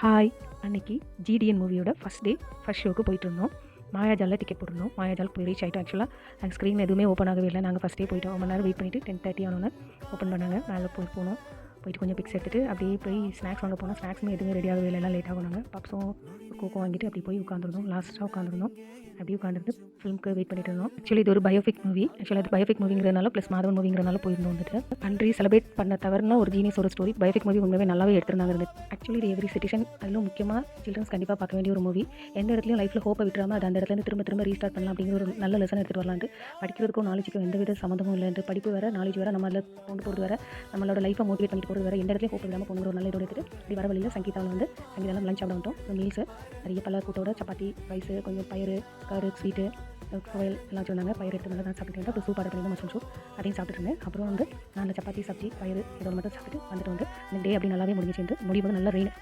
Hi! அன்னைக்கு GTN மூவியோட first ஷோக்கு போயிட்டுருந்தோம். மாயாஜாலில் டிக்கெட் போட்டிருந்தோம். மாயாஜால் போய் ரீச் ஆகிட்டோம். ஆக்சுவலாக அங்கே ஸ்க்ரீன் எதுவுமே ஓப்பன் ஆகவே இல்லை. நாங்கள் ஃபஸ்ட்டே போயிட்டோம். 1 மணி நேரம் வெயிட் பண்ணிவிட்டு 10:30 ஆனோன்னே ஓப்பன் பண்ணாங்க. மேலே போனோம். போயிட்டு கொஞ்சம் பிக்ஸ் எடுத்துகிட்டு அப்படியே போய் ஸ்நாக்ஸ் வாங்க போனோம். ஸ்நாக்ஸுமே எதுவுமே ரெடி ஆகவே இல்லை. எல்லாம் லேட் ஆகும். நாங்கள் பப்ஸும் கோக்கோ வாங்கிட்டு அப்படி போய் உட்காந்துருந்தோம். லாஸ்ட்டாக உட்காந்துருந்தோம். அப்படியே உட்காந்துருந்து ஃபிலிம்க்கு வெயிட் பண்ணிட்டு இருந்தோம். ஆக்சுவலி இது ஒரு பயோபிக் மூவி. அது பயோபிக் மூவிங்கிறனால ப்ளஸ் மாதவன் மூவிங்கிறனால போயிருந்தோம். வந்துட்டு கண்ட்ரி செலிப்ரேட் பண்ண தவறுனா ஒரு ஜீனியஸ் ஒரு ஸ்டோரி. பயோபிக் மூவி உண்மையாகவே நல்லாவே எடுத்திருந்தாங்க. ஆக்சுவலி இது எவ்ரி சிட்டிசன், அதிலும் முக்கியமாக சில்ட்ரன்ஸ் கண்டிப்பாக பார்க்க வேண்டிய ஒரு மூவி. எந்த இடத்துலையும் லைஃப்பில் ஹோப்பை விட்டுறாமல் அது அந்த இடத்துல திரும்ப ரீஸ்டார்ட் பண்ணலாம் அப்படிங்கிற ஒரு நல்ல லெசன் எடுத்துகிட்டு வரலான்ட்டு. படிக்கிறதுக்கும் நாலேஜுக்கும் எந்த வித சம்மந்தமும் இல்லைன்ட்டு. படிப்பு வேறு, நாலேஜ் வேறு, நம்ம அதில் கொண்டு போகிறது வேறு, நம்மளோட லைஃப்பை மோட்டிவேட் பண்ணிட்டு போகிறது வேறு. எந்த இடத்துலையும் ஹோப் விடாமல் போகணுங்கிற ஒரு நல்ல இதோட எடுத்துட்டு இப்படி வர வழியில் சங்கீதாவில் லஞ்ச் சாப்பிட வந்துட்டோம். மீல்ஸு நிறைய பல கூட்டோட சப்பாத்தி, ரைஸு, கொஞ்சம் பயிறு, கரு, ஸ்வீட்டு, கோயில் எல்லாம் வச்சுருந்தாங்க. பயிர் எடுத்து நல்லா தான் சாப்பிட்டு அப்புறம் சூப் ஆர்டர் பண்ணி மஷ்ரூம் சூப் அதையும் சாப்பிட்டு இருந்தேன். அப்புறம் நான் அந்த சப்பாத்தி, சப்ஜி, பயிறு இதோட மட்டும் சாப்பிட்டு வந்துட்டு இந்த டே அப்படி நல்லாவே முடிஞ்சிச்சு. முடிவு நல்ல ரெயின்.